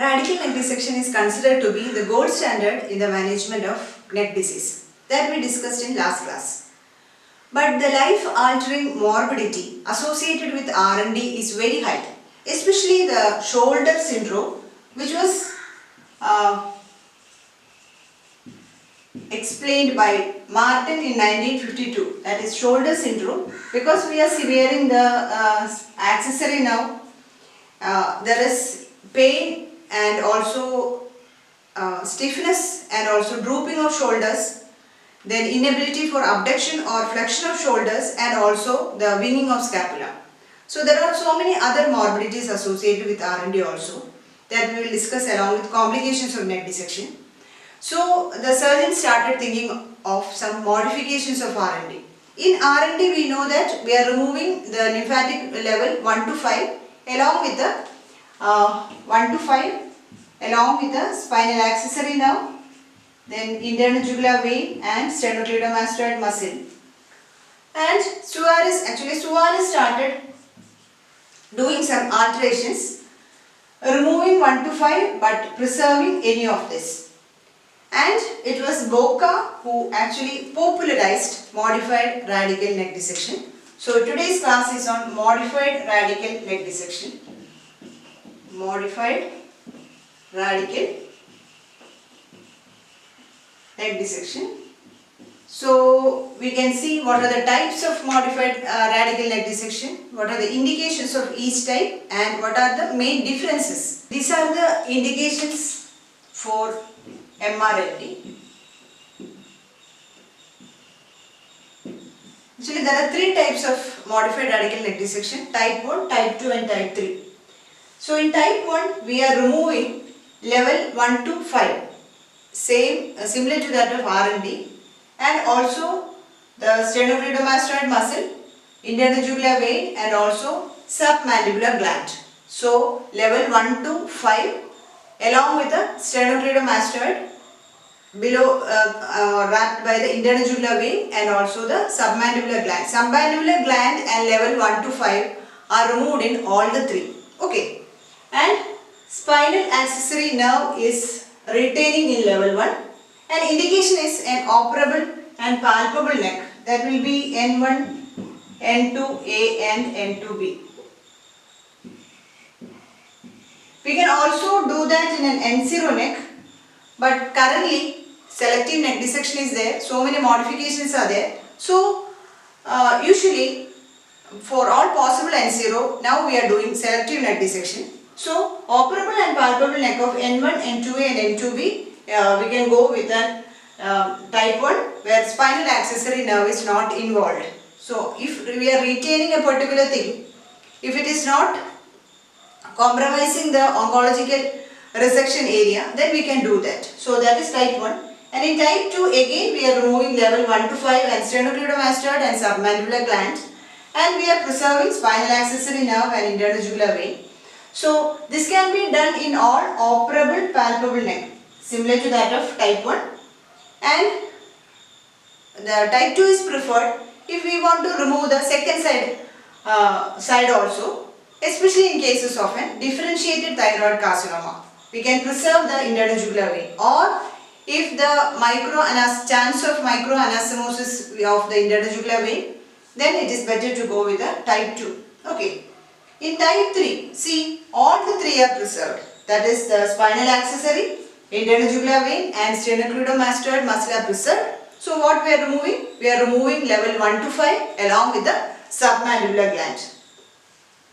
Radical neck dissection is considered to be the gold standard in the management of neck disease that we discussed in last class. But the life-altering morbidity associated with R&D is very high, especially the shoulder syndrome, which was explained by Martin in 1952, that is shoulder syndrome. Because we are wearing the accessory now, there is pain and also stiffness and also drooping of shoulders, then inability for abduction or flexion of shoulders, and also the winging of scapula. So there are so many other morbidities associated with R&D also that we will discuss along with complications of neck dissection. So the surgeon started thinking of some modifications of R&D. In R&D we know that we are removing the lymphatic level 1 to 5 along with the 1 to 5 along with the spinal accessory nerve, then internal jugular vein and sternocleidomastoid muscle. And Suarez started doing some alterations, removing 1 to 5 but preserving any of this. And it was Boca who actually popularized modified radical neck dissection. So today's class is on modified radical neck dissection. Modified radical neck dissection. So we can see what are the types of modified radical neck dissection, what are the indications of each type, and what are the main differences. These are the indications for MRLD. Actually there are three types of modified radical neck dissection: type 1, type 2 and type 3. So in type 1 we are removing level 1 to 5, similar to that of R&D, and also the sternocleidomastoid muscle, internal jugular vein and also submandibular gland. So level 1 to 5 along with the sternocleidomastoid below wrapped by the internal jugular vein and also the submandibular gland. Submandibular gland and level 1 to 5 are removed in all the three. Okay. And spinal accessory nerve is retaining in level 1, and indication is an operable and palpable neck, that will be N1, N2A and N2B. We can also do that in an N0 neck, but currently selective neck dissection is there, so many modifications are there. So usually for all possible N0, now we are doing selective neck dissection. So operable and palpable neck of N1, N2A and N2B, we can go with a type 1 where spinal accessory nerve is not involved. So if we are retaining a particular thing, if it is not compromising the oncological resection area, then we can do that. So that is type 1. And in type 2 again we are removing level 1 to 5 and sternocleidomastoid and submandibular gland, and we are preserving spinal accessory nerve and internal jugular vein. So this can be done in all operable palpable neck, similar to that of type 1, and the type 2 is preferred if we want to remove the second side also, especially in cases of a differentiated thyroid carcinoma. We can preserve the internal jugular vein, or if the chance of microanastomosis of the internal jugular vein, then it is better to go with the type 2. Okay. In type 3, see, all the three are preserved. That is the spinal accessory, internal jugular vein and sternocleidomastoid muscle are preserved. So what we are removing? We are removing level 1 to 5 along with the submandibular gland.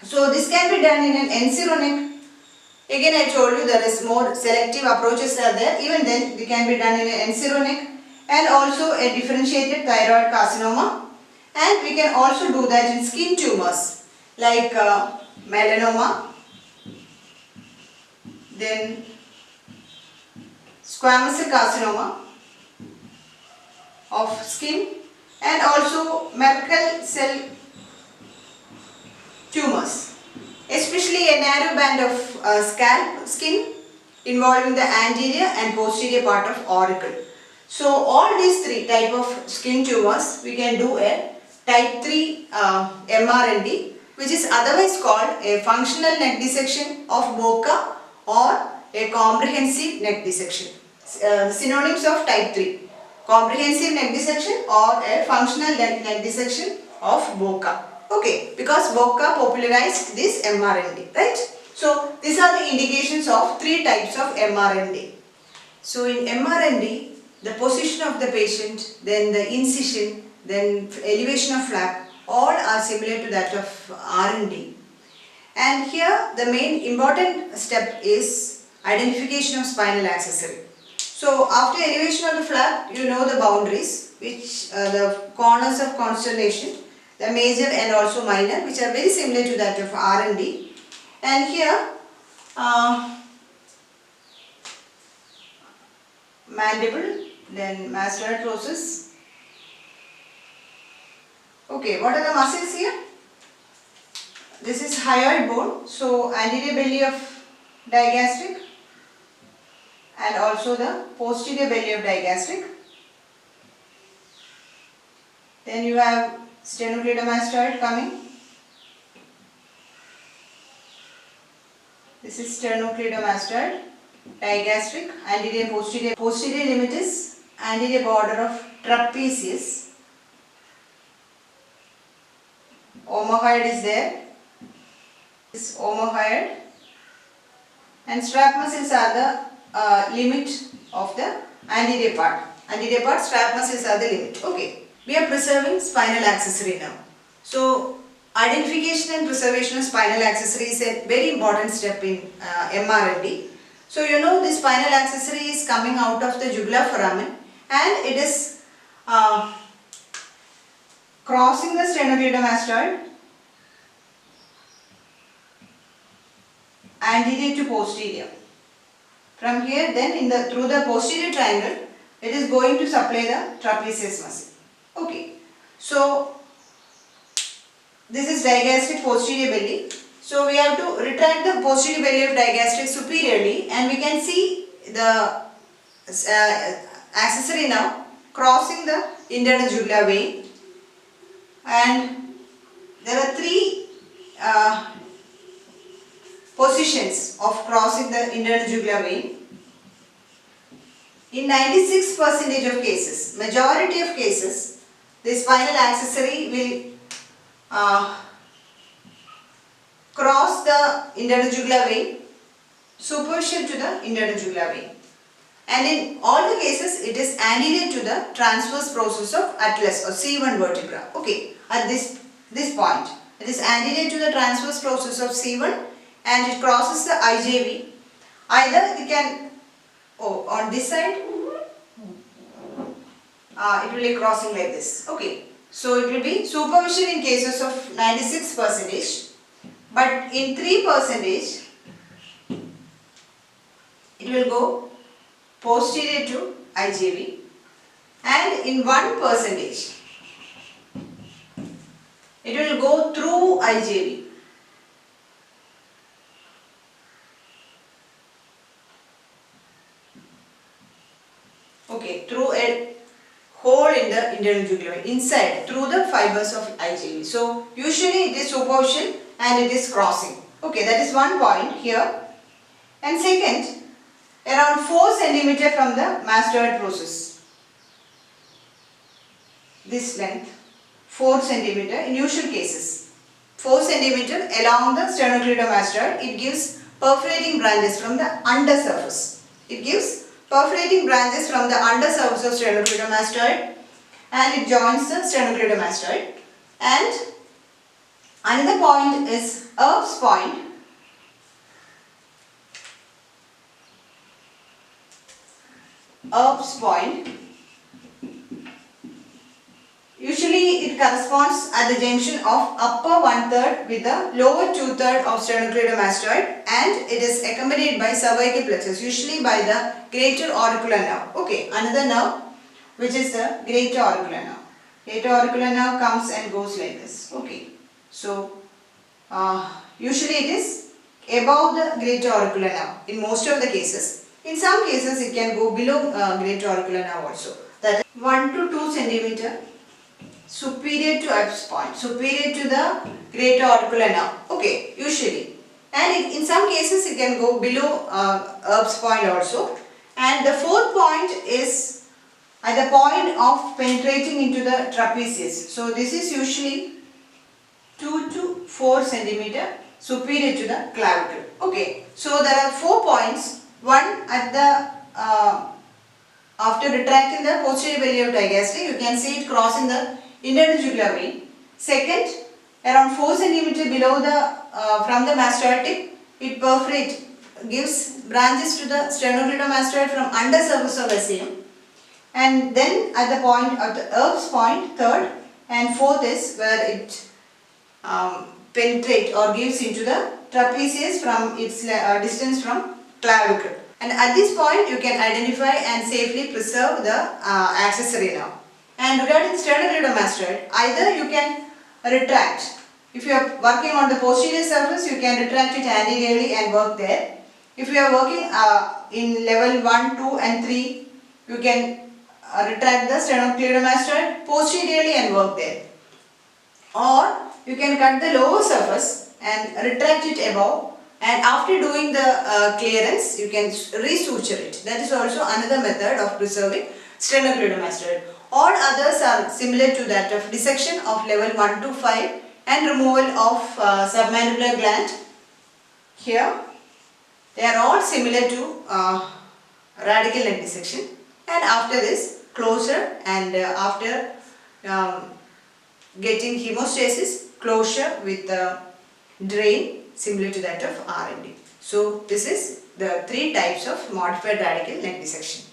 So this can be done in an N0 neck. Again I told you there is more selective approaches are there. Even then it can be done in an N0 neck, and also a differentiated thyroid carcinoma. And we can also do that in skin tumors like melanoma, then squamous cell carcinoma of skin, and also Merkel cell tumors, especially a narrow band of scalp skin involving the anterior and posterior part of auricle. So all these three type of skin tumors we can do a type 3 MRND, which is otherwise called a functional neck dissection of Boca or a comprehensive neck dissection. Synonyms of type 3. Comprehensive neck dissection or a functional neck dissection of Boca. Okay, because Boca popularized this MRND, right? So these are the indications of 3 types of MRND. So in MRND, the position of the patient, then the incision, then elevation of flap, all are similar to that of RND. And here the main important step is identification of spinal accessory. So after elevation of the flap, you know the boundaries, which the corners of consternation, the major and also minor, which are very similar to that of RND. And here mandible, then mastoid process. Okay, what are the muscles here? This is hyoid bone, so anterior belly of digastric and also the posterior belly of digastric. Then you have sternocleidomastoid coming. This is sternocleidomastoid, digastric, anterior and posterior. Posterior limit is anterior border of trapezius. Omohyoid is there. This omohyoid. And strap muscles are the limit of the anterior part. Anterior part, strap muscles are the limit. Okay. We are preserving spinal accessory now. So identification and preservation of spinal accessory is a very important step in MRND. So you know the spinal accessory is coming out of the jugular foramen and it is crossing the sternocleidomastoid anterior to posterior. From here then through the posterior triangle it is going to supply the trapezius muscle. Okay, so this is digastric posterior belly. So we have to retract the posterior belly of digastric superiorly and we can see the accessory now crossing the internal jugular vein, and there are 3 positions of crossing the internal jugular vein. In 96% of cases, majority of cases, the spinal accessory will cross the internal jugular vein superficial to the internal jugular vein, and in all the cases it is anterior to the transverse process of atlas or C1 vertebra. Okay, at this point it is anterior to the transverse process of C1 and it crosses the IJV. Either we can on this side it will be crossing like this. Okay, so it will be superficial in cases of 96%, but in 3% it will go posterior to IJV, and in 1% it will go through IJV. Okay, through a hole in the internal jugular vein, inside, through the fibers of IJV. So usually it is superficial and it is crossing. Okay, that is one point here. And second, around 4 cm from the mastoid process. This length, 4 cm in usual cases. 4 cm along the sternocleidomastoid, it gives perforating branches from the undersurface. It gives perforating branches from the undersurface of sternocleidomastoid and it joins the sternocleidomastoid. And another point is Erb's point. Erb's point. Usually it corresponds at the junction of upper 1/3 with the lower 2/3 of sternocleidomastoid, and it is accompanied by cervical plexus, usually by the greater auricular nerve. Okay, another nerve which is the greater auricular nerve. Greater auricular nerve comes and goes like this. Okay, so usually it is above the greater auricular nerve in most of the cases. In some cases it can go below greater auricular nerve also. That is 1 to 2 cm superior to Erb's point, superior to the greater auricular nerve. Okay, usually. and in some cases it can go below Erb's point also. And the fourth point is at the point of penetrating into the trapezius. So this is usually 2 to 4 centimeter superior to the clavicle. Okay, so there are 4 points. One at the after retracting the posterior belly of digastric, you can see it crossing the internal jugular vein. Second, around 4 centimeter below the from the mastoid tip, it perforates, gives branches to the sternocleidomastoid from under surface of SCM. And then at the point of the Erb's point, third and fourth is where it penetrates or gives into the trapezius from its distance from clavicle. And at this point you can identify and safely preserve the accessory nerve. And regarding the sternocleidomastoid, either you can retract. If you are working on the posterior surface, you can retract it anteriorly and work there. If you are working in level 1, 2 and 3, you can retract the sternocleidomastoid posteriorly and work there. Or you can cut the lower surface and retract it above, and after doing the clearance you can resuture it. That is also another method of preserving sternocleidomastoid. All others are similar to that of dissection of level 1 to 5 and removal of submandibular gland. Here they are all similar to radical neck dissection, and after this closure, and after getting hemostasis, closure with the drain similar to that of RND. So this is the 3 types of modified radical neck dissection.